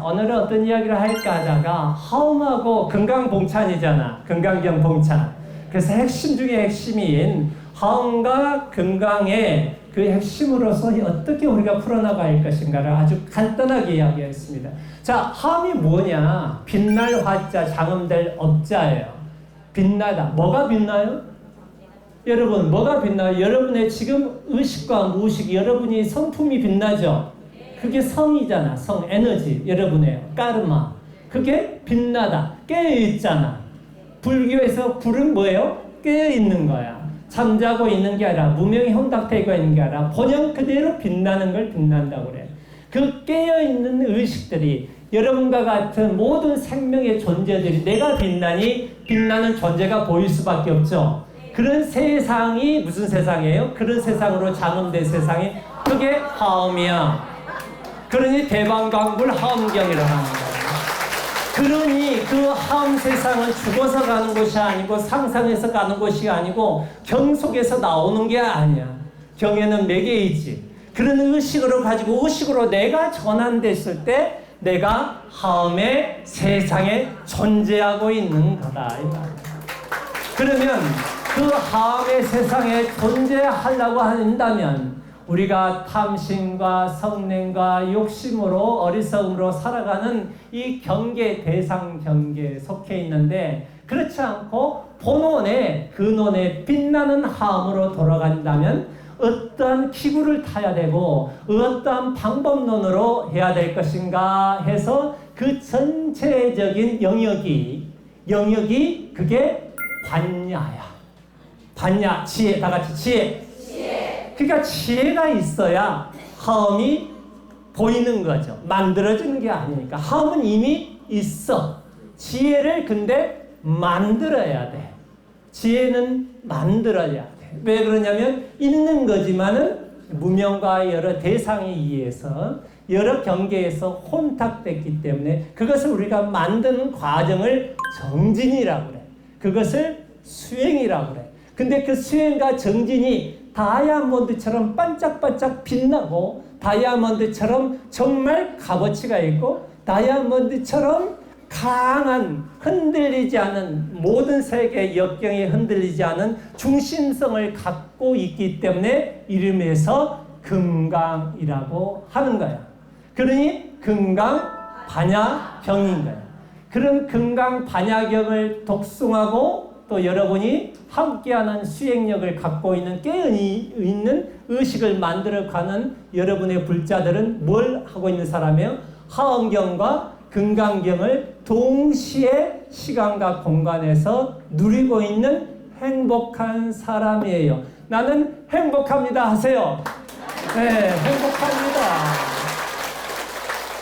오늘은 어떤 이야기를 할까 하다가 화음하고 건강봉찬이잖아. 건강경 봉찬. 그래서 핵심 중에 핵심인 화음과 건강의 그 핵심으로서 어떻게 우리가 풀어나갈 것인가를 아주 간단하게 이야기했습니다. 자, 화음이 뭐냐? 빛날 화자, 장음될 업자예요. 빛나다. 뭐가 빛나요? 여러분, 뭐가 빛나요? 여러분의 지금 의식과 무의식, 여러분이 성품이 빛나죠? 그게 성이잖아. 성, 에너지. 여러분의 까르마. 그게 빛나다. 깨어있잖아. 불교에서 불은 뭐예요? 깨어있는 거야. 잠자고 있는 게 아니라 무명이 혼탁되고 있는 게 아니라 본연 그대로 빛나는 걸 빛난다고 그래. 그 깨어있는 의식들이 여러분과 같은 모든 생명의 존재들이 내가 빛나니 빛나는 존재가 보일 수밖에 없죠. 그런 세상이 무슨 세상이에요? 그런 세상으로 장음된 세상이 그게 화음이야. 그러니 대방광불 화엄경이라고 하는 거예요. 그러니 그 화엄 세상은 죽어서 가는 곳이 아니고 상상해서 가는 곳이 아니고 경 속에서 나오는 게 아니야. 경에는 매개이지. 그런 의식으로 가지고 의식으로 내가 전환됐을 때 내가 화엄의 세상에 존재하고 있는 거다. 그러면 그 화엄의 세상에 존재하려고 한다면 우리가 탐심과 성냄과 욕심으로 어리석음으로 살아가는 이 경계, 대상 경계에 속해 있는데 그렇지 않고 본원의 근원의 빛나는 화음으로 돌아간다면 어떠한 기구를 타야 되고 어떠한 방법론으로 해야 될 것인가 해서 그 전체적인 영역이 그게 관야야. 관야, 지혜, 다 같이 지혜. 그러니까 지혜가 있어야 화음이 보이는 거죠. 만들어지는 게 아니니까. 화음은 이미 있어. 지혜를 근데 만들어야 돼. 지혜는 만들어야 돼. 왜 그러냐면 있는 거지만은 무명과 여러 대상에 의해서 여러 경계에서 혼탁됐기 때문에 그것을 우리가 만드는 과정을 정진이라고 그래. 그것을 수행이라고 그래. 근데 그 수행과 정진이 다이아몬드처럼 반짝반짝 빛나고 다이아몬드처럼 정말 값어치가 있고 다이아몬드처럼 강한 흔들리지 않은 모든 세계의 역경에 흔들리지 않은 중심성을 갖고 있기 때문에 이름에서 금강이라고 하는 거야. 그러니 금강반야경인 거야. 그런 금강반야경을 독송하고 또 여러분이 함께하는 수행력을 갖고 있는 깨어있는 의식을 만들어가는 여러분의 불자들은 뭘 하고 있는 사람이에요? 화엄경과 금강경을 동시에 시간과 공간에서 누리고 있는 행복한 사람이에요. 나는 행복합니다 하세요. 네, 행복합니다.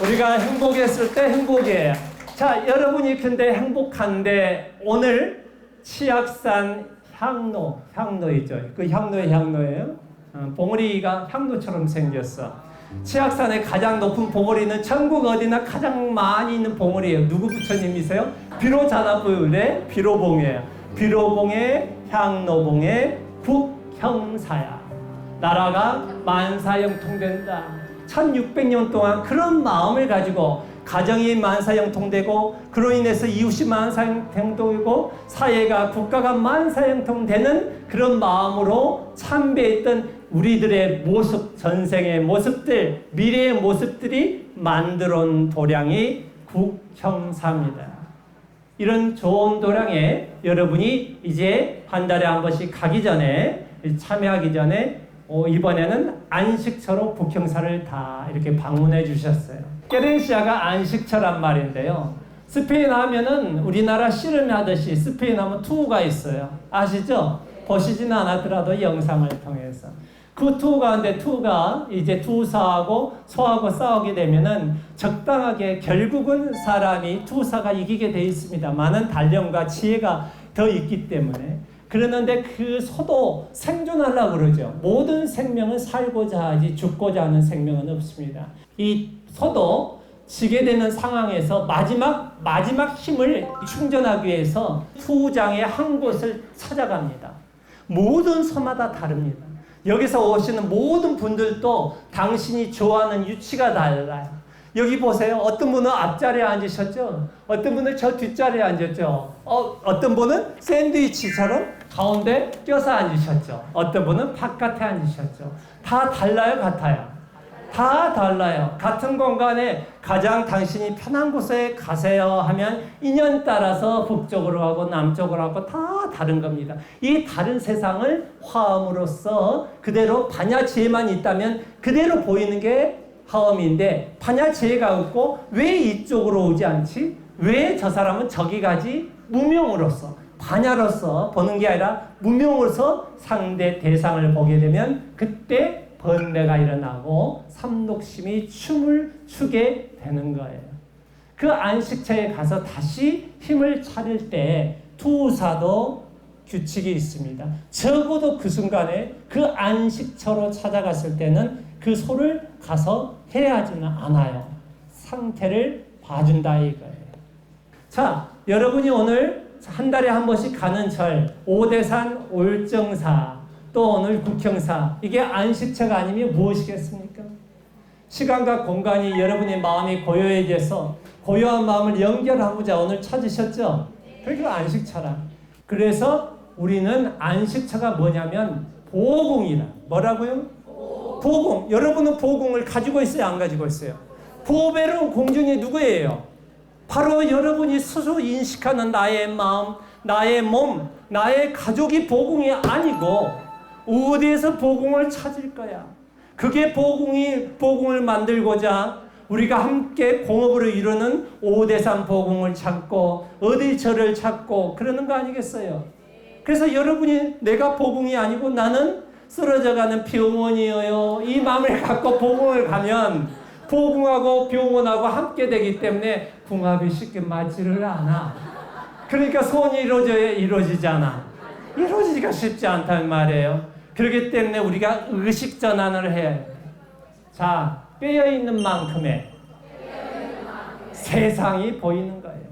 우리가 행복했을 때 행복이에요. 자, 여러분이 근데 행복한데 오늘 치악산 향로이죠. 그 향로의 향로예요. 봉우리가 향로처럼 생겼어. 치악산의 가장 높은 봉우리는 전국 어디나 가장 많이 있는 봉우리예요. 누구 부처님이세요? 비로자나부의 비로봉이에요. 비로봉의 향로봉의 국형사야. 나라가 만사형통된다. 1600년 동안 그런 마음을 가지고 가정이 만사형통되고 그로 인해서 이웃이 만사형통되고 사회가 국가가 만사형통되는 그런 마음으로 참배했던 우리들의 모습, 전생의 모습들, 미래의 모습들이 만들어온 도량이 국형사입니다. 이런 좋은 도량에 여러분이 이제 한 달에 한 번씩 가기 전에 참여하기 전에 이번에는 안식처로 북형사를 다 이렇게 방문해 주셨어요. 깨렌시아가 안식처란 말인데요. 스페인 하면은 우리나라 씨름 하듯이 스페인 하면 투우가 있어요. 아시죠? 보시지는 않았더라도 영상을 통해서. 그 투우 가운데 투우가 이제 투우사하고 소하고 싸우게 되면은 적당하게 결국은 사람이 투우사가 이기게 돼 있습니다. 많은 단련과 지혜가 더 있기 때문에. 그러는데 그 소도 생존하려고 그러죠. 모든 생명은 살고자 하지 죽고자 하는 생명은 없습니다. 이 소도 지게 되는 상황에서 마지막 힘을 충전하기 위해서 투장의 한 곳을 찾아갑니다. 모든 소마다 다릅니다. 여기서 오시는 모든 분들도 당신이 좋아하는 위치가 달라요. 여기 보세요. 어떤 분은 앞자리에 앉으셨죠? 어떤 분은 저 뒷자리에 앉았죠? 어떤 분은 샌드위치처럼 가운데 껴서 앉으셨죠? 어떤 분은 바깥에 앉으셨죠? 다 달라요, 같아요? 다 달라요. 같은 공간에 가장 당신이 편한 곳에 가세요 하면 인연 따라서 북쪽으로 하고 남쪽으로 하고 다 다른 겁니다. 이 다른 세상을 화음으로써 그대로 반야지혜만 있다면 그대로 보이는 게 화음인데 반야지혜가 없고 왜 이쪽으로 오지 않지? 왜 저 사람은 저기 가지? 무명으로서 반야로서 보는 게 아니라 무명으로서 상대 대상을 보게 되면 그때 번뇌가 일어나고 삼독심이 춤을 추게 되는 거예요. 그 안식처에 가서 다시 힘을 차릴 때 투사도 규칙이 있습니다. 적어도 그 순간에 그 안식처로 찾아갔을 때는 그 소를 가서 해하지는 않아요. 상태를 봐준다 이거예요. 자, 여러분이 오늘 한 달에 한 번씩 가는 절, 오대산 올정사, 또 오늘 국형사, 이게 안식처가 아니면 무엇이겠습니까? 시간과 공간이 여러분의 마음이 고요해져서 고요한 마음을 연결하고자 오늘 찾으셨죠? 그게 안식처라. 그래서 우리는 안식처가 뭐냐면 보공이라. 뭐라고요? 보공. 여러분은 보공을 가지고 있어요? 안 가지고 있어요? 보배로운 공중이 누구예요? 바로 여러분이 스스로 인식하는 나의 마음, 나의 몸, 나의 가족이 보공이 아니고 어디에서 보공을 찾을 거야? 그게 보공을 만들고자 우리가 함께 공업으로 이루는 오대산 보공을 찾고 어디 절을 찾고 그러는 거 아니겠어요? 그래서 여러분이 내가 보공이 아니고 나는 쓰러져가는 병원이에요. 이 마음을 갖고 보공을 가면 보공하고 병원하고 함께 되기 때문에 궁합이 쉽게 맞지를 않아. 그러니까 소원이 이루어지잖아. 이루어지기가 쉽지 않단 말이에요. 그렇기 때문에 우리가 의식 전환을 해야 해요. 자, 빼어있는 만큼의 세상이 보이는 거예요.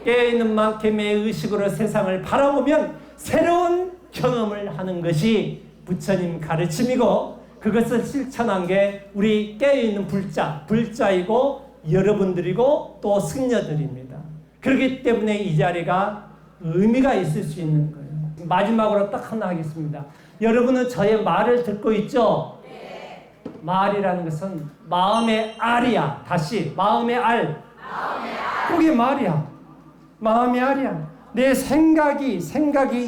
깨어있는 만큼의 의식으로 세상을 바라보면 새로운 경험을 하는 것이 부처님 가르침이고 그것을 실천한 게 우리 깨어있는 불자이고 여러분들이고 또 승려들입니다. 그렇기 때문에 이 자리가 의미가 있을 수 있는 거예요. 마지막으로 딱 하나 하겠습니다. 여러분은 저의 말을 듣고 있죠? 네. 말이라는 것은 마음의 알이야. 다시 마음의 알. 그게 말이야. 마음의 알이야. 내 생각이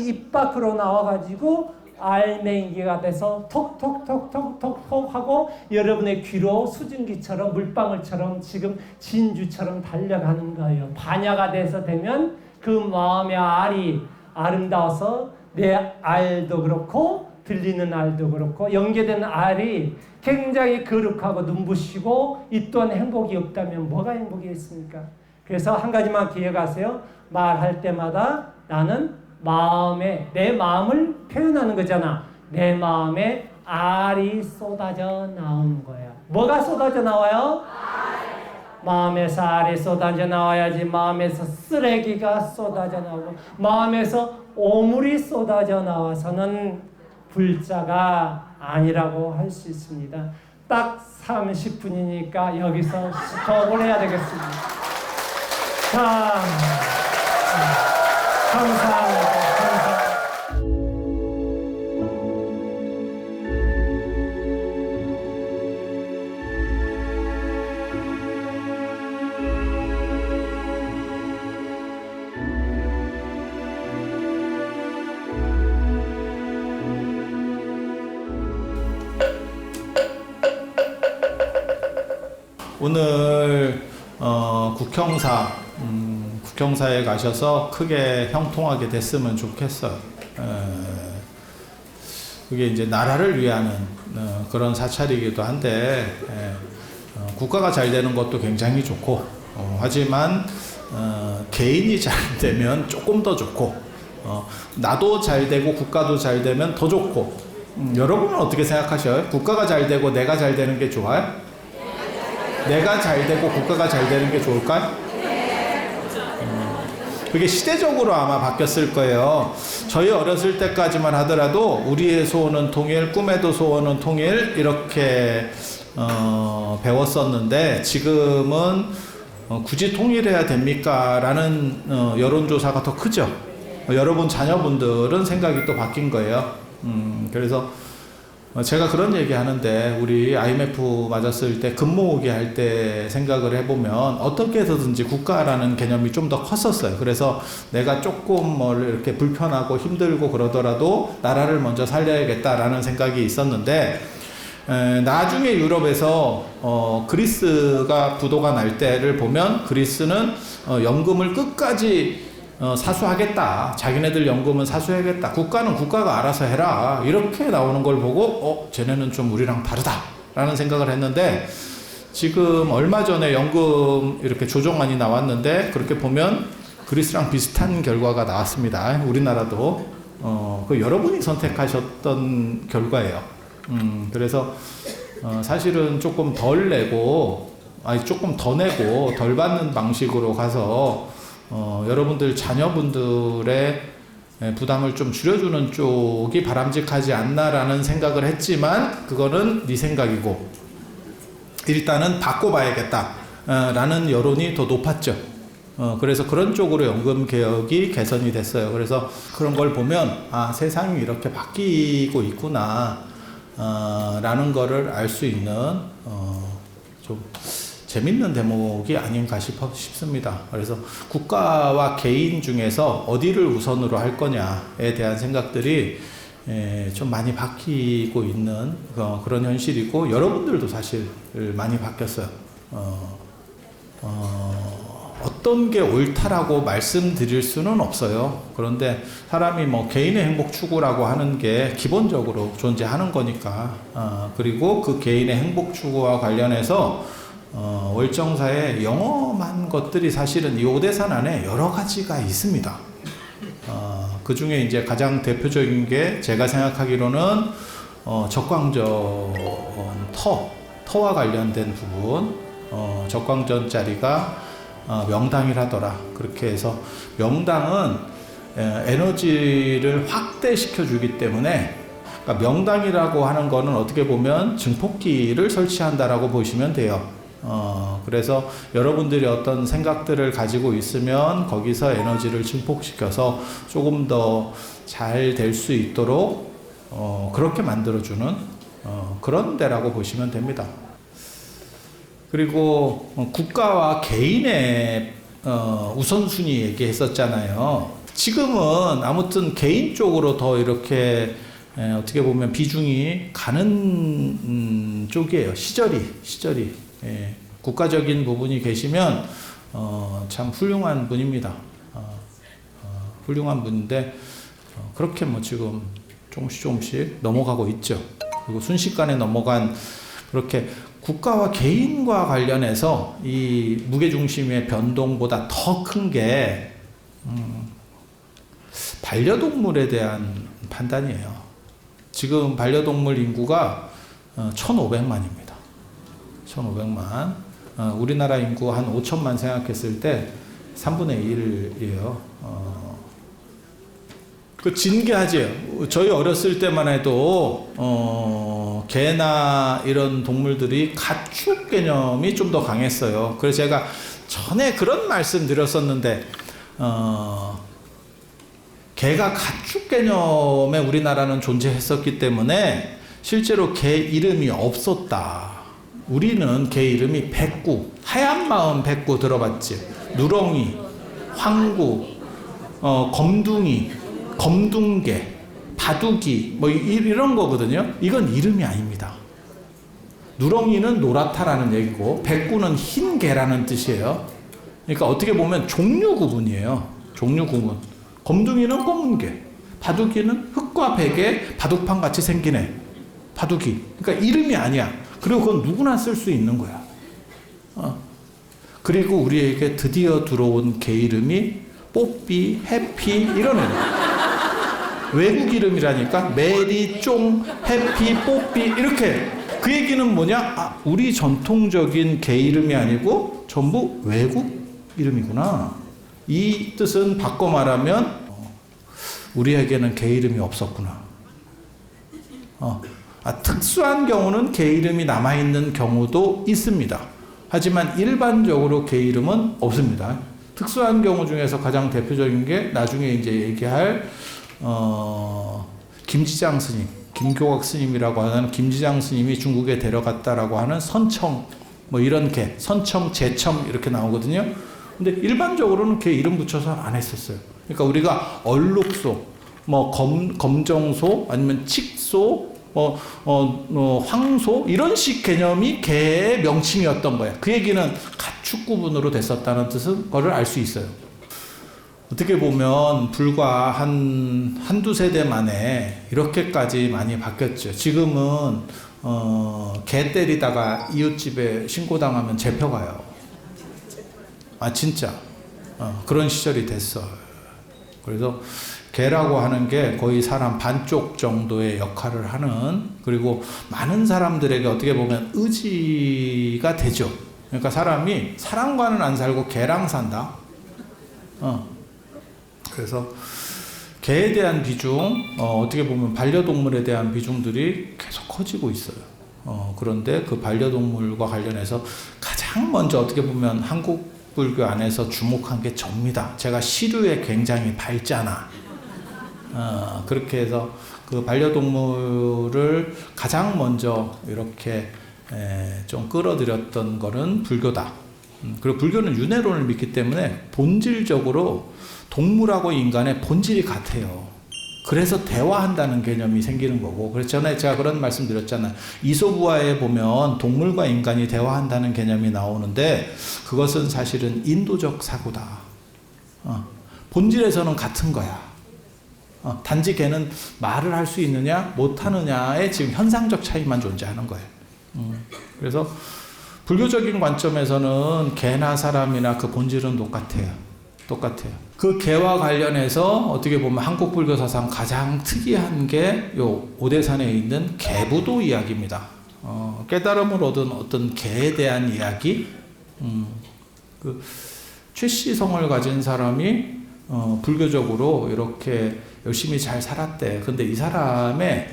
입 밖으로 나와가지고 알맹이가 돼서 톡톡톡톡톡톡 하고 여러분의 귀로 수증기처럼 물방울처럼 지금 진주처럼 달려가는 거예요. 반야가 돼서 되면 그 마음의 알이 아름다워서 내 알도 그렇고 들리는 알도 그렇고 연계된 알이 굉장히 거룩하고 눈부시고 이 또한 행복이 없다면 뭐가 행복이 있습니까? 그래서 한 가지만 기억하세요. 말할 때마다 나는 내 마음을 표현하는 거잖아. 내 마음에 알이 쏟아져 나오는 거야. 뭐가 쏟아져 나와요? 마음에서 알이 쏟아져 나와야지. 마음에서 쓰레기가 쏟아져 나오고 마음에서 오물이 쏟아져 나와서는 불자가 아니라고 할 수 있습니다. 딱 30분이니까 여기서 스톱을 해야 되겠습니다. 자, 감사합니다. 오늘 국형사에 가셔서 크게 형통하게 됐으면 좋겠어요. 그게 이제 나라를 위하는 그런 사찰이기도 한데 국가가 잘 되는 것도 굉장히 좋고 하지만 개인이 잘 되면 조금 더 좋고 나도 잘 되고 국가도 잘 되면 더 좋고 여러분은 어떻게 생각하셔요? 국가가 잘 되고 내가 잘 되는 게 좋아요? 내가 잘 되고 국가가 잘 되는 게 좋을까요? 그게 시대적으로 아마 바뀌었을 거예요. 저희 어렸을 때까지만 하더라도 우리의 소원은 통일, 꿈에도 소원은 통일 이렇게 배웠었는데 지금은 굳이 통일해야 됩니까? 라는 여론조사가 더 크죠. 여러분 자녀분들은 생각이 또 바뀐 거예요. 그래서 제가 그런 얘기 하는데 우리 IMF 맞았을 때 금모으기 할 때 생각을 해보면 어떻게 해서든지 국가라는 개념이 좀 더 컸었어요. 그래서 내가 조금 이렇게 불편하고 힘들고 그러더라도 나라를 먼저 살려야겠다라는 생각이 있었는데 나중에 유럽에서 그리스가 부도가 날 때를 보면 그리스는 연금을 끝까지 사수하겠다. 자기네들 연금은 사수해야겠다. 국가는 국가가 알아서 해라. 이렇게 나오는 걸 보고 쟤네는 좀 우리랑 다르다 라는 생각을 했는데 지금 얼마 전에 연금 이렇게 조정안이 나왔는데 그렇게 보면 그리스랑 비슷한 결과가 나왔습니다. 우리나라도 그 여러분이 선택하셨던 결과예요. 그래서 사실은 조금 덜 내고 조금 더 내고 덜 받는 방식으로 가서 여러분들 자녀분들의 부담을 좀 줄여주는 쪽이 바람직하지 않나라는 생각을 했지만 그거는 네 생각이고 일단은 바꿔봐야겠다 라는 여론이 더 높았죠. 그래서 그런 쪽으로 연금 개혁이 개선이 됐어요. 그래서 그런 걸 보면 세상이 이렇게 바뀌고 있구나 라는 거를 알 수 있는 좀 재밌는 대목이 아닌가 싶습니다. 그래서 국가와 개인 중에서 어디를 우선으로 할 거냐에 대한 생각들이 좀 많이 바뀌고 있는 그런 현실이고 여러분들도 사실 많이 바뀌었어요. 어떤 게 옳다라고 말씀드릴 수는 없어요. 그런데 사람이 개인의 행복 추구라고 하는 게 기본적으로 존재하는 거니까 그리고 그 개인의 행복 추구와 관련해서 월정사에 영험한 것들이 사실은 이 오대산 안에 여러 가지가 있습니다. 그 중에 이제 가장 대표적인 게 제가 생각하기로는 적광전 터와 관련된 부분, 적광전 자리가 명당이라더라. 그렇게 해서 명당은 에너지를 확대시켜 주기 때문에 그러니까 명당이라고 하는 거는 어떻게 보면 증폭기를 설치한다라고 보시면 돼요. 그래서 여러분들이 어떤 생각들을 가지고 있으면 거기서 에너지를 증폭시켜서 조금 더 잘 될 수 있도록 그렇게 만들어주는 그런 데라고 보시면 됩니다. 그리고 국가와 개인의 우선순위 얘기했었잖아요. 지금은 아무튼 개인 쪽으로 더 이렇게 어떻게 보면 비중이 가는 쪽이에요. 시절이. 국가적인 부분이 계시면 참 훌륭한 분입니다. 훌륭한 분인데 그렇게 지금 조금씩 넘어가고 있죠. 그리고 순식간에 넘어간 그렇게 국가와 개인과 관련해서 이 무게중심의 변동보다 더 큰 게 반려동물에 대한 판단이에요. 지금 반려동물 인구가 1,500만입니다. 1,500만. 우리나라 인구 한 5천만 생각했을 때 3분의 1이에요. 그 진기하지. 저희 어렸을 때만 해도 개나 이런 동물들이 가축 개념이 좀 더 강했어요. 그래서 제가 전에 그런 말씀 드렸었는데 개가 가축 개념에 우리나라는 존재했었기 때문에 실제로 개 이름이 없었다. 우리는 개 이름이 백구, 하얀 마음 백구 들어봤지? 누렁이, 황구, 검둥이, 검둥개, 바둑이 이런 거거든요. 이건 이름이 아닙니다. 누렁이는 노랗다라는 얘기고 백구는 흰 개라는 뜻이에요. 그러니까 어떻게 보면 종류 구분이에요. 종류 구분. 검둥이는 검은 개, 바둑이는 흑과 백의 바둑판 같이 생긴 애. 바둑이. 그러니까 이름이 아니야. 그리고 그건 누구나 쓸 수 있는 거야. 그리고 우리에게 드디어 들어온 개 이름이 뽀삐, 해피 이런 애. 외국 이름이라니까 메리, 쫑, 해피, 뽀삐 이렇게. 그 얘기는 뭐냐? 우리 전통적인 개 이름이 아니고 전부 외국 이름이구나. 이 뜻은 바꿔 말하면 우리에게는 개 이름이 없었구나. 특수한 경우는 개 이름이 남아있는 경우도 있습니다. 하지만 일반적으로 개 이름은 없습니다. 특수한 경우 중에서 가장 대표적인 게 나중에 이제 얘기할 김지장 스님, 김교각 스님이라고 하는 김지장 스님이 중국에 데려갔다라고 하는 선청 뭐 이런 개, 선청, 제청 이렇게 나오거든요. 근데 일반적으로는 개 이름 붙여서 안 했었어요. 그러니까 우리가 얼룩소, 뭐 검정소, 아니면 칙소, 황소 이런 식 개념이 개의 명칭이었던 거예요. 그 얘기는 가축 구분으로 됐었다는 뜻은 거를 알 수 있어요. 어떻게 보면 불과 한두 세대 만에 이렇게까지 많이 바뀌었죠. 지금은 개 때리다가 이웃집에 신고당하면 잡혀가요. 진짜 그런 시절이 됐어요. 그래서 개라고 하는 게 거의 사람 반쪽 정도의 역할을 하는, 그리고 많은 사람들에게 어떻게 보면 의지가 되죠. 그러니까 사람이 사람과는 안 살고 개랑 산다. 그래서 개에 대한 비중, 어떻게 보면 반려동물에 대한 비중들이 계속 커지고 있어요. 그런데 그 반려동물과 관련해서 가장 먼저 어떻게 보면 한국 불교 안에서 주목한 게 접니다. 제가 시류에 굉장히 밝잖아. 그렇게 해서 그 반려동물을 가장 먼저 이렇게 좀 끌어들였던 거는 불교다. 그리고 불교는 윤회론을 믿기 때문에 본질적으로 동물하고 인간의 본질이 같아요. 그래서 대화한다는 개념이 생기는 거고, 그래서 전에 제가 그런 말씀 드렸잖아요. 이솝우화에 보면 동물과 인간이 대화한다는 개념이 나오는데 그것은 사실은 인도적 사고다. 본질에서는 같은 거야. 단지 걔는 말을 할 수 있느냐 못하느냐의 지금 현상적 차이만 존재하는 거예요. 그래서 불교적인 관점에서는 개나 사람이나 그 본질은 똑같아요. 그 개와 관련해서 어떻게 보면 한국 불교 사상 가장 특이한 게 요 오대산에 있는 개부도 이야기입니다. 깨달음을 얻은 어떤 개에 대한 이야기. 그 최씨성을 가진 사람이 불교적으로 이렇게 열심히 잘 살았대. 근데 이 사람의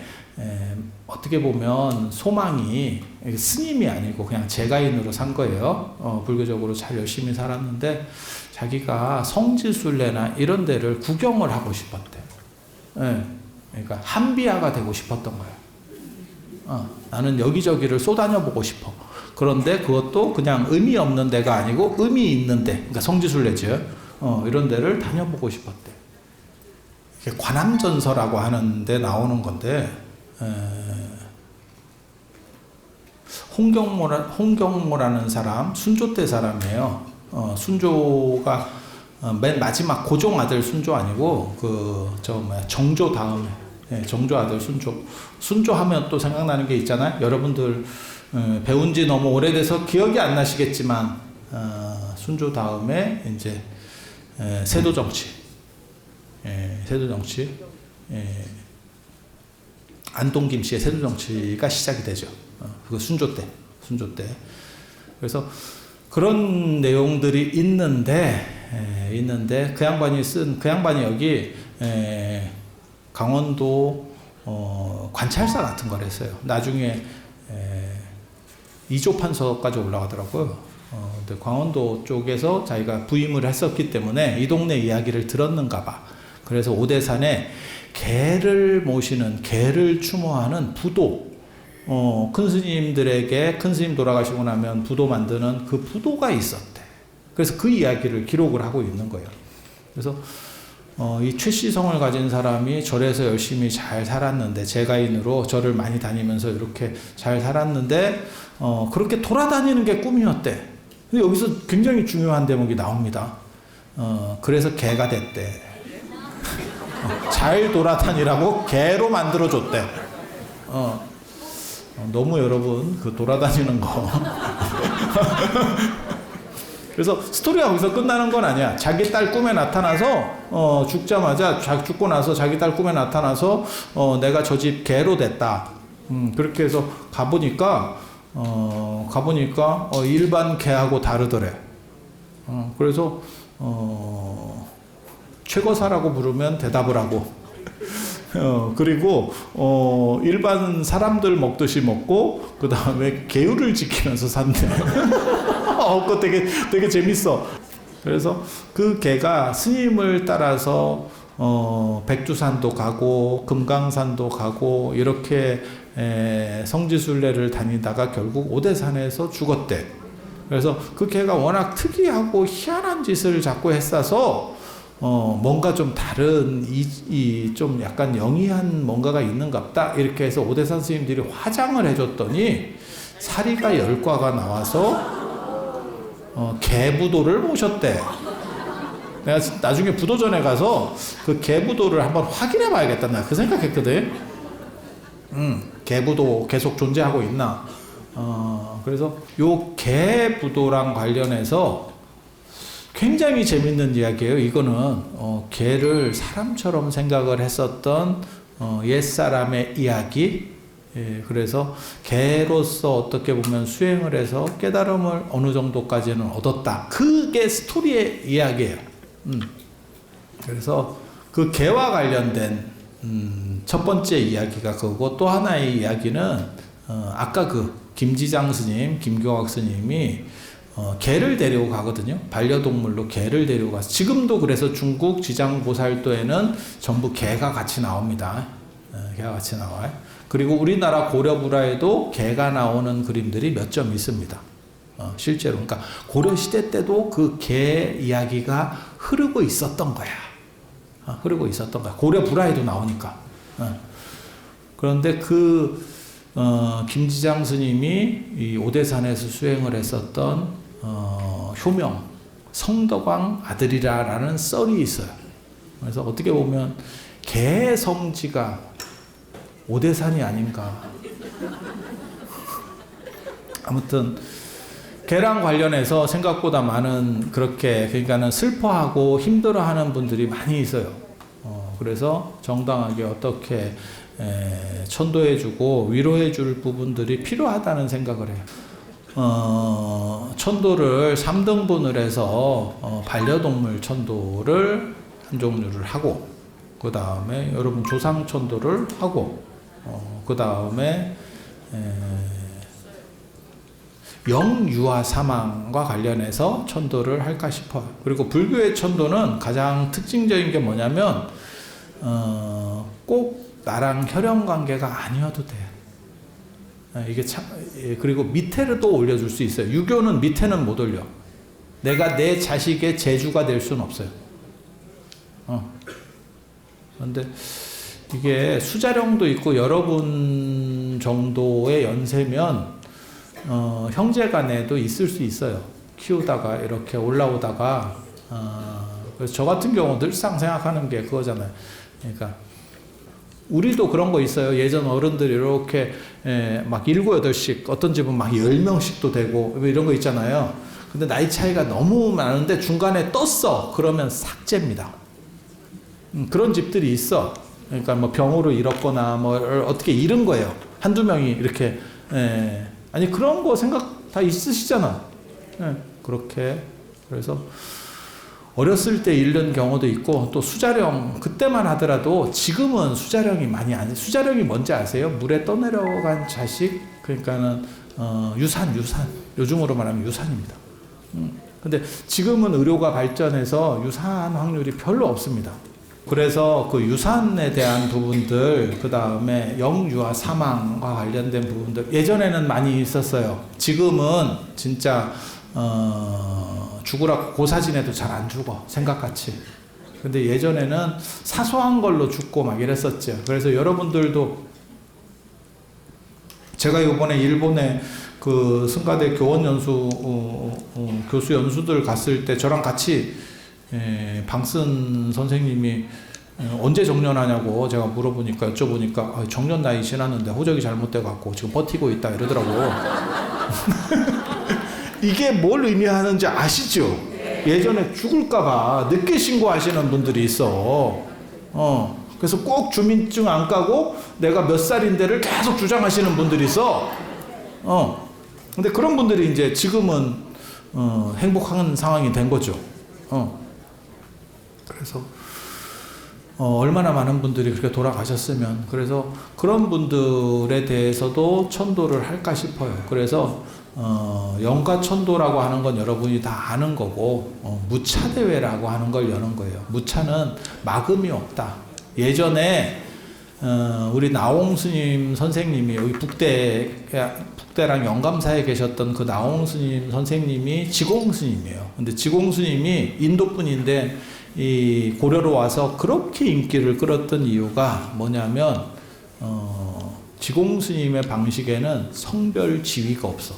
어떻게 보면 소망이 스님이 아니고 그냥 제가인으로 산 거예요. 불교적으로 잘 열심히 살았는데 자기가 성지순례나 이런 데를 구경을 하고 싶었대. 그러니까 한비야가 되고 싶었던 거야. 나는 여기저기를 쏘다녀 보고 싶어. 그런데 그것도 그냥 의미 없는 데가 아니고 의미 있는 데, 그러니까 성지순례죠. 이런 데를 다녀보고 싶었대. 이게 관함전서라고 하는 데 나오는 건데, 홍경모라는 사람, 순조 때 사람이에요. 순조가 맨 마지막 고종 아들 순조 아니고 정조 다음에, 정조 아들 순조. 순조 하면 또 생각나는 게 있잖아요. 여러분들 배운 지 너무 오래돼서 기억이 안 나시겠지만 순조 다음에 이제 세도정치, 안동 김씨의 세도정치가 시작이 되죠. 그거 순조 때. 그래서 그런 내용들이 있는데 그 양반이 여기 강원도 관찰사 같은 걸 했어요. 나중에 이조판서까지 올라가더라고요. 근데 강원도 쪽에서 자기가 부임을 했었기 때문에 이 동네 이야기를 들었는가 봐. 그래서 오대산에 개를 모시는, 개를 추모하는 부도, 큰 스님들에게, 큰 스님 돌아가시고 나면 부도 만드는 그 부도가 있었대. 그래서 그 이야기를 기록을 하고 있는 거예요. 그래서 이 최씨성을 가진 사람이 절에서 열심히 잘 살았는데, 제가인으로 절을 많이 다니면서 이렇게 잘 살았는데, 그렇게 돌아다니는 게 꿈이었대. 근데 여기서 굉장히 중요한 대목이 나옵니다. 그래서 개가 됐대. 잘 돌아다니라고 개로 만들어줬대. 너무 여러분, 그 돌아다니는 거. 그래서 스토리가 거기서 끝나는 건 아니야. 자기 딸 꿈에 나타나서 죽자마자 죽고 나서 자기 딸 꿈에 나타나서 내가 저 집 개로 됐다. 그렇게 해서 가보니까 일반 개하고 다르더래. 그래서 최거사라고 부르면 대답을 하고 그리고 일반 사람들 먹듯이 먹고 그 다음에 계율을 지키면서 산대. 그거 되게 재밌어. 그래서 그 개가 스님을 따라서 백두산도 가고 금강산도 가고 이렇게 성지순례를 다니다가 결국 오대산에서 죽었대. 그래서 그 개가 워낙 특이하고 희한한 짓을 자꾸 했어서 뭔가 좀 다른 좀 약간 영이한 뭔가가 있는갑다 이렇게 해서 오대산 스님들이 화장을 해줬더니 사리가 10과가 나와서 개부도를 모셨대. 내가 나중에 부도전에 가서 그 개부도를 한번 확인해 봐야겠다 나 그 생각했거든. 개부도 계속 존재하고 있나. 그래서 요 개부도랑 관련해서 굉장히 재밌는 이야기예요. 이거는 개를 사람처럼 생각을 했었던 옛사람의 이야기. 그래서 개로서 어떻게 보면 수행을 해서 깨달음을 어느 정도까지는 얻었다. 그게 스토리의 이야기예요. 그래서 그 개와 관련된 첫 번째 이야기가 그거고, 또 하나의 이야기는 아까 그 김지장 스님, 김경학 스님이 개를 데리고 가거든요. 반려동물로 개를 데리고 가서 지금도 그래서 중국 지장보살도에는 전부 개가 같이 나옵니다. 개가 같이 나와요. 그리고 우리나라 고려불화에도 개가 나오는 그림들이 몇 점 있습니다. 실제로. 그러니까 고려시대 때도 그 개 이야기가 흐르고 있었던 거야. 흐르고 있었던 거야. 고려불화에도 나오니까. 그런데 김지장 스님이 이 오대산에서 수행을 했었던 효명, 성덕왕 아들이라는 썰이 있어요. 그래서 어떻게 보면 개 성지가 오대산이 아닌가. 아무튼 개랑 관련해서 생각보다 많은 그러니까는 슬퍼하고 힘들어하는 분들이 많이 있어요. 그래서 정당하게 어떻게 천도해주고 위로해줄 부분들이 필요하다는 생각을 해요. 천도를 3등분을 해서 반려동물 천도를 한 종류를 하고, 그 다음에 여러분 조상 천도를 하고, 그 다음에 영유아 사망과 관련해서 천도를 할까 싶어요. 그리고 불교의 천도는 가장 특징적인 게 뭐냐면 꼭 나랑 혈연 관계가 아니어도 돼. 이게 참. 그리고 밑에를 또 올려줄 수 있어요. 유교는 밑에는 못 올려. 내가 내 자식의 재주가 될 수는 없어요. 그런데 이게 수자령도 있고 여러분 정도의 연세면 형제간에도 있을 수 있어요. 키우다가 이렇게 올라오다가 그래서 저 같은 경우 늘상 생각하는 게 그거잖아요. 그러니까 우리도 그런 거 있어요. 예전 어른들이 이렇게 막 7, 8씩, 어떤 집은 막 10명씩도 되고 이런 거 있잖아요. 근데 나이 차이가 너무 많은데 중간에 떴어. 그러면 삭제입니다. 그런 집들이 있어. 그러니까 뭐 병으로 잃었거나 뭐 어떻게 잃은 거예요. 한두 명이 이렇게. 아니 그런 거 생각 다 있으시잖아. 그렇게. 그래서 어렸을 때 잃는 경우도 있고, 또 수자령 그때만 하더라도 지금은 수자령이 많이 안 해. 수자령이 뭔지 아세요? 물에 떠내려간 자식, 그러니까는 유산 요즘으로 말하면 유산입니다. 근데 지금은 의료가 발전해서 유산 확률이 별로 없습니다. 그래서 그 유산에 대한 부분들, 그 다음에 영유아 사망과 관련된 부분들 예전에는 많이 있었어요. 지금은 진짜 죽으라고 고사지내도 잘 안 죽어. 생각같이. 근데 예전에는 사소한 걸로 죽고 막 이랬었죠. 그래서 여러분들도 제가 이번에 일본에 그 승가대 교원 연수 교수 연수들 갔을 때 저랑 같이 방슨 선생님이 언제 정년하냐고 제가 물어보니까 여쭤보니까 정년 나이 지났는데 호적이 잘못돼 갖고 지금 버티고 있다 이러더라고. 이게 뭘 의미하는지 아시죠? 예전에 죽을까봐 늦게 신고하시는 분들이 있어. 그래서 꼭 주민증 안 까고 내가 몇 살인데를 계속 주장하시는 분들이 있어. 근데 그런 분들이 이제 지금은 행복한 상황이 된 거죠. 그래서 얼마나 많은 분들이 그렇게 돌아가셨으면, 그래서 그런 분들에 대해서도 천도를 할까 싶어요. 그래서 영가천도라고 하는 건 여러분이 다 아는 거고, 무차대회라고 하는 걸 여는 거예요. 무차는 막음이 없다. 예전에 우리 나홍 스님 선생님이 여기 북대랑 영감사에 계셨던 그 나홍 스님 선생님이 지공 스님이에요. 근데 지공 스님이 인도 분인데 이 고려로 와서 그렇게 인기를 끌었던 이유가 뭐냐면 지공 스님의 방식에는 성별 지위가 없어.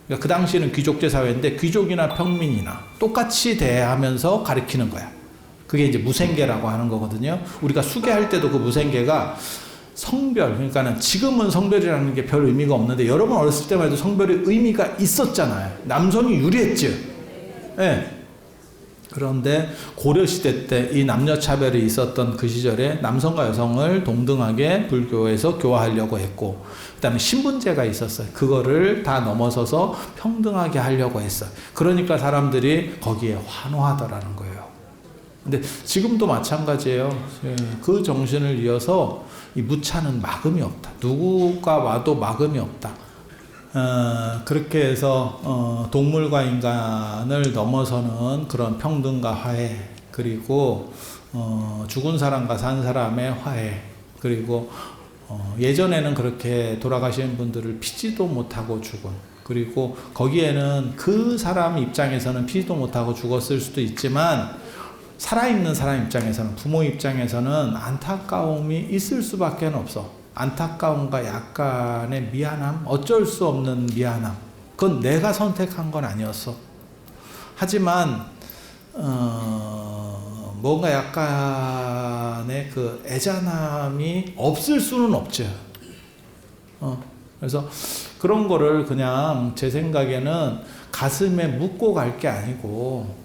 그러니까 그 당시에는 귀족제 사회인데 귀족이나 평민이나 똑같이 대하면서 가르치는 거야. 그게 이제 무생계라고 하는 거거든요. 우리가 수계할 때도 그 무생계가 성별, 그러니까는 지금은 성별이라는 게 별 의미가 없는데 여러분 어렸을 때만 해도 성별의 의미가 있었잖아요. 남성이 유리했죠. 네. 그런데 고려시대 때 이 남녀차별이 있었던 그 시절에 남성과 여성을 동등하게 불교에서 교화하려고 했고, 그 다음에 신분제가 있었어요. 그거를 다 넘어서서 평등하게 하려고 했어요. 그러니까 사람들이 거기에 환호하더라는 거예요. 근데 지금도 마찬가지예요. 그 정신을 이어서 이 무차는 막음이 없다. 누구가 와도 막음이 없다. 그렇게 해서 동물과 인간을 넘어서는 그런 평등과 화해, 그리고 죽은 사람과 산 사람의 화해, 그리고 예전에는 그렇게 돌아가신 분들을 피지도 못하고 죽은, 그리고 거기에는 그 사람 입장에서는 피지도 못하고 죽었을 수도 있지만 살아있는 사람 입장에서는, 부모 입장에서는 안타까움이 있을 수밖에 없어. 안타까움과 약간의 미안함, 어쩔 수 없는 미안함. 그건 내가 선택한 건 아니었어. 하지만 뭔가 약간의 그 애잔함이 없을 수는 없죠. 그래서 그런 거를 그냥 제 생각에는 가슴에 묻고 갈 게 아니고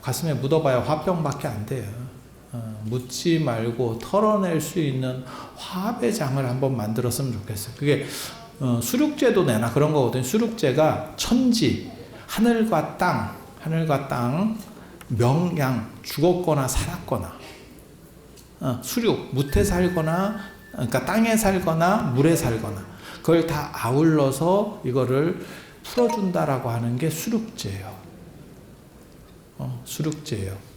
가슴에 묻어봐야 화병밖에 안 돼요. 묻지 말고 털어낼 수 있는 화합의 장을 한번 만들었으면 좋겠어요. 그게 수륙제도 내나 그런 거거든요. 수륙제가 천지, 하늘과 땅, 명양, 죽었거나 살았거나, 수륙, 무태 살거나, 그러니까 땅에 살거나 물에 살거나, 그걸 다 아울러서 이거를 풀어준다라고 하는 게 수륙제예요. 수륙제예요.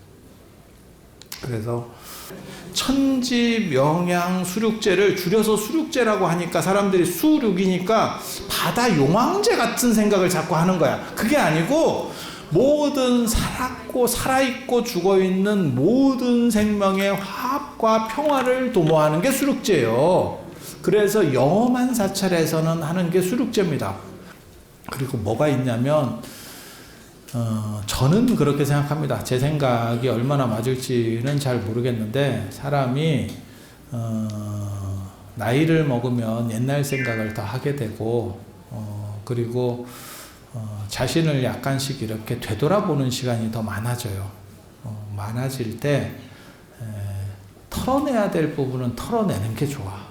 그래서 천지 명양 수륙제를 줄여서 수륙제라고 하니까 사람들이 수륙이니까 바다 용왕제 같은 생각을 자꾸 하는 거야. 그게 아니고 모든 살았고 살아있고 죽어있는 모든 생명의 화합과 평화를 도모하는 게 수륙제예요. 그래서 영험한 사찰에서는 하는 게 수륙제입니다. 그리고 뭐가 있냐면 저는 그렇게 생각합니다. 제 생각이 얼마나 맞을지는 잘 모르겠는데, 사람이 나이를 먹으면 옛날 생각을 더 하게 되고, 그리고 자신을 약간씩 이렇게 되돌아보는 시간이 더 많아져요. 많아질 때 털어내야 될 부분은 털어내는 게 좋아.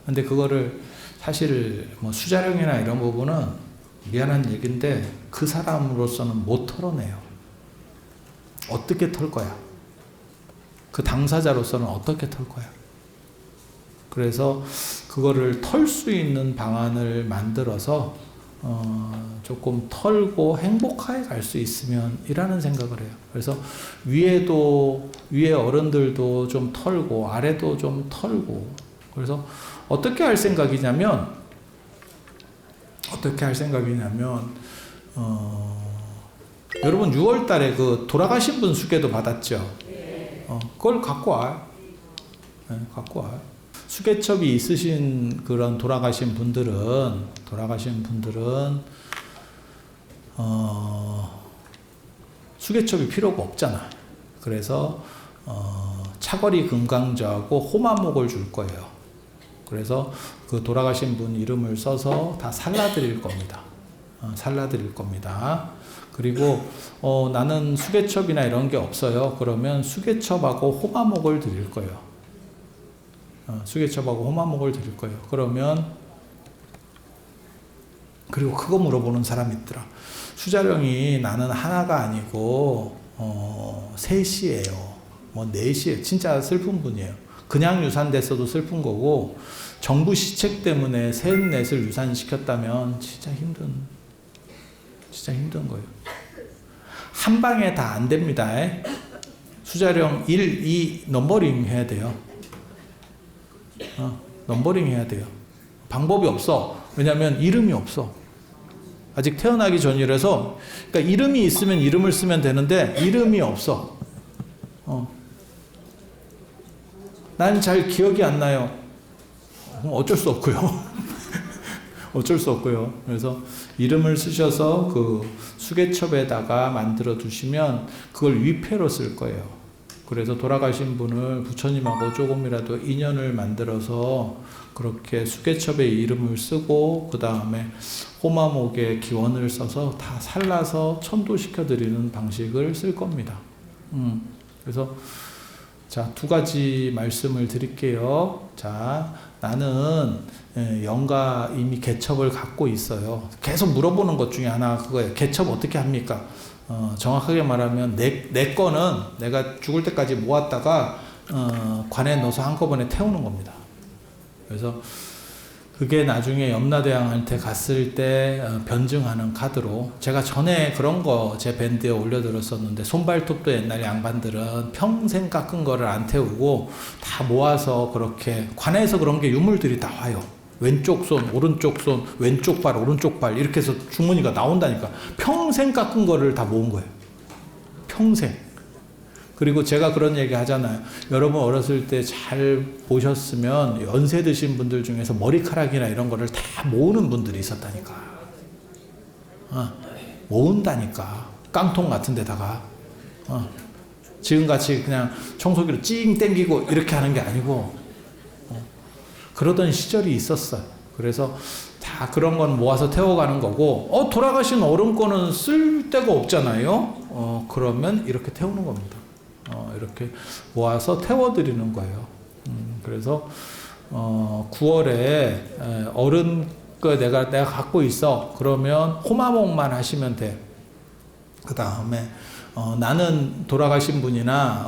근데 그거를 사실 뭐 수자령이나 이런 부분은 미안한 얘기인데 그 사람으로서는 못 털어내요. 어떻게 털 거야? 그 당사자로서는 어떻게 털 거야? 그래서 그거를 털 수 있는 방안을 만들어서 조금 털고 행복하게 갈 수 있으면 이라는 생각을 해요. 그래서 위에 어른들도 좀 털고 아래도 좀 털고, 그래서 어떻게 할 생각이냐면 여러분 6월 달에 그 돌아가신 분 수계도 받았죠? 그걸 갖고 와요. 네, 갖고 와요. 수개첩이 있으신 그런 돌아가신 분들은 수개첩이 필요가 없잖아. 그래서 차거리 금강저하고 호마목을 줄 거예요. 그래서 그 돌아가신 분 이름을 써서 다 살라드릴 겁니다. 살라드릴 겁니다. 그리고 나는 수개첩이나 이런 게 없어요. 그러면 수개첩하고 호마목을 드릴 거예요. 수개첩하고 호마목을 드릴 거예요. 그러면 그리고 그거 물어보는 사람이 있더라. 수자령이 나는 하나가 아니고 셋이에요. 뭐 넷이에요. 진짜 슬픈 분이에요. 그냥 유산됐어도 슬픈 거고 정부 시책 때문에 셋 넷을 유산시켰다면 진짜 힘든 거예요. 한 방에 다 안 됩니다. 수자령 1, 2 넘버링 해야 돼요. 넘버링 해야 돼요. 방법이 없어. 왜냐하면 이름이 없어. 아직 태어나기 전이라서. 그러니까 이름이 있으면 이름을 쓰면 되는데 이름이 없어. 난 잘 기억이 안 나요. 어쩔 수 없고요. 어쩔 수 없고요. 그래서 이름을 쓰셔서 그 수개첩에다가 만들어 두시면 그걸 위패로 쓸 거예요. 그래서 돌아가신 분을 부처님하고 조금이라도 인연을 만들어서 그렇게 수개첩에 이름을 쓰고 그 다음에 호마목에 기원을 써서 다 살라서 천도시켜 드리는 방식을 쓸 겁니다. 그래서 자, 두 가지 말씀을 드릴게요. 자, 나는 영가 이미 개첩을 갖고 있어요. 계속 물어보는 것 중에 하나 그거예요. 개첩 어떻게 합니까? 정확하게 말하면 내 거는 내가 죽을 때까지 모았다가 관에 넣어서 한꺼번에 태우는 겁니다. 그래서 그게 나중에 염라대왕한테 갔을 때 변증하는 카드로 제가 전에 그런 거 제 밴드에 올려드렸었는데 손발톱도 옛날 양반들은 평생 깎은 거를 안 태우고 다 모아서 그렇게 관에서 그런 게 유물들이 나와요. 왼쪽 손, 오른쪽 손, 왼쪽 발, 오른쪽 발 이렇게 해서 주머니가 나온다니까. 평생 깎은 거를 다 모은 거예요. 평생. 그리고 제가 그런 얘기 하잖아요. 여러분 어렸을 때 잘 보셨으면 연세 드신 분들 중에서 머리카락이나 이런 거를 다 모으는 분들이 있었다니까. 모은다니까. 깡통 같은 데다가. 지금같이 그냥 청소기로 찡 땡기고 이렇게 하는 게 아니고 그러던 시절이 있었어요. 그래서 다 그런 건 모아서 태워가는 거고 돌아가신 어른 거는 쓸 데가 없잖아요. 그러면 이렇게 태우는 겁니다. 이렇게 모아서 태워드리는 거예요. 그래서 9월에 어른 거 내가 갖고 있어. 그러면 호마목만 하시면 돼. 그 다음에 나는 돌아가신 분이나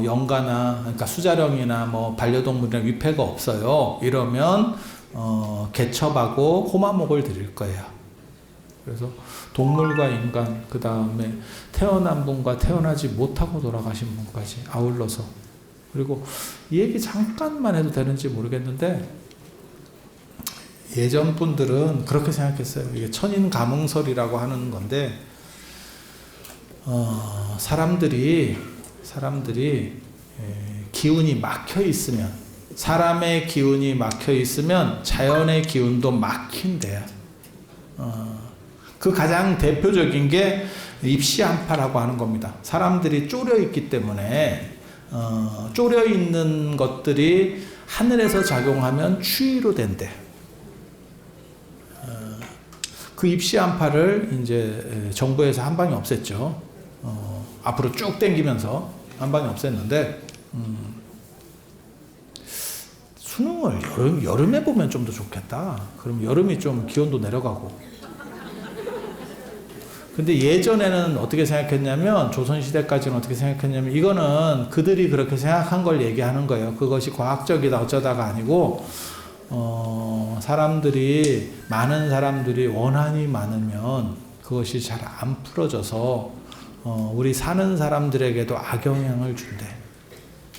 영가나 그러니까 수자령이나 뭐 반려동물이나 위패가 없어요. 이러면 개첩하고 호마목을 드릴 거예요. 그래서 동물과 인간, 그 다음에 태어난 분과 태어나지 못하고 돌아가신 분까지 아울러서. 그리고 이 얘기 잠깐만 해도 되는지 모르겠는데 예전 분들은 그렇게 생각했어요. 이게 천인감응설이라고 하는 건데 사람들이 기운이 막혀 있으면, 사람의 기운이 막혀 있으면 자연의 기운도 막힌대요. 그 가장 대표적인 게 입시안파라고 하는 겁니다. 사람들이 쫄여 있기 때문에 쫄여 있는 것들이 하늘에서 작용하면 추위로 된대. 그 입시안파를 이제 정부에서 한 방에 없앴죠. 앞으로 쭉 당기면서 한 방에 없앴는데 수능을 여름에 보면 좀 더 좋겠다. 그럼 여름이 좀 기온도 내려가고. 근데 예전에는 어떻게 생각했냐면, 조선시대까지는 어떻게 생각했냐면, 이거는 그들이 그렇게 생각한 걸 얘기하는 거예요. 그것이 과학적이다 어쩌다가 아니고, 많은 사람들이 원한이 많으면 그것이 잘 안 풀어져서, 우리 사는 사람들에게도 악영향을 준대.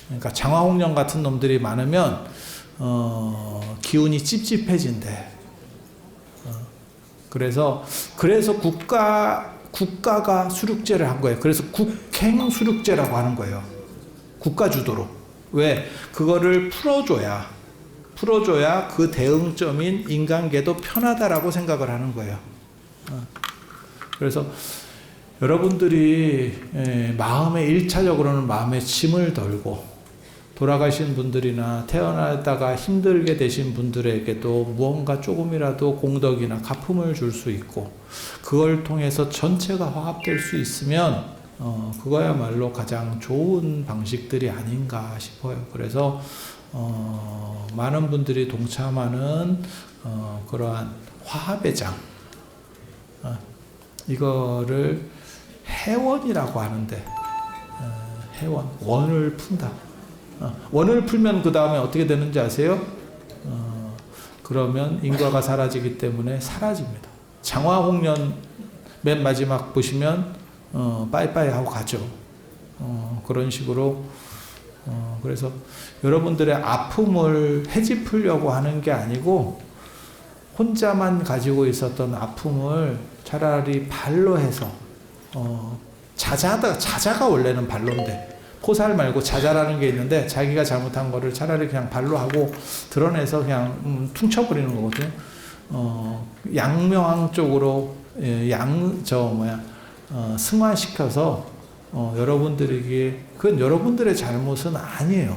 그러니까 장화홍련 같은 놈들이 많으면, 기운이 찝찝해진대. 그래서 국가가 수륙제를 한 거예요. 그래서 국행수륙제라고 하는 거예요. 국가 주도로. 왜? 그거를 풀어줘야 그 대응점인 인간계도 편하다라고 생각을 하는 거예요. 그래서 여러분들이 마음에 1차적으로는 마음에 짐을 덜고 돌아가신 분들이나 태어나다가 힘들게 되신 분들에게도 무언가 조금이라도 공덕이나 가품을 줄 수 있고 그걸 통해서 전체가 화합될 수 있으면 그거야말로 가장 좋은 방식들이 아닌가 싶어요. 그래서 많은 분들이 동참하는 그러한 화합의 장 이거를 해원이라고 하는데 해원, 원을 푼다. 원을 풀면 그 다음에 어떻게 되는지 아세요? 그러면 인과가 사라지기 때문에 사라집니다. 장화홍련 맨 마지막 보시면 빠이빠이 하고 가죠. 그런 식으로 그래서 여러분들의 아픔을 헤집으려고 하는 게 아니고 혼자만 가지고 있었던 아픔을 차라리 발로 해서 자자가 원래는 발로인데 포살 말고 자자라는 게 있는데 자기가 잘못한 거를 차라리 그냥 발로 하고 드러내서 그냥 퉁쳐버리는 거거든요. 양명항 쪽으로 승화시켜서 여러분들에게 그건 여러분들의 잘못은 아니에요.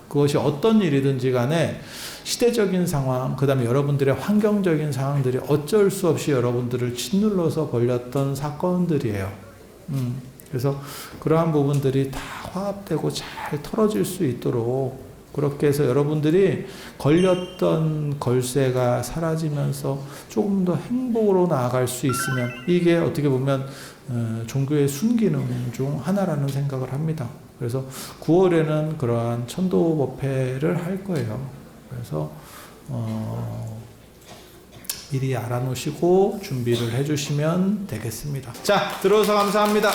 그것이 어떤 일이든지 간에 시대적인 상황, 그 다음에 여러분들의 환경적인 상황들이 어쩔 수 없이 여러분들을 짓눌러서 벌렸던 사건들이에요. 그래서 그러한 부분들이 다 화합되고 잘 털어질 수 있도록 그렇게 해서 여러분들이 걸렸던 걸쇠가 사라지면서 조금 더 행복으로 나아갈 수 있으면 이게 어떻게 보면 종교의 순기능 중 하나라는 생각을 합니다. 그래서 9월에는 그러한 천도법회를 할 거예요. 그래서 미리 알아놓으시고 준비를 해주시면 되겠습니다. 자, 들어오셔서 감사합니다.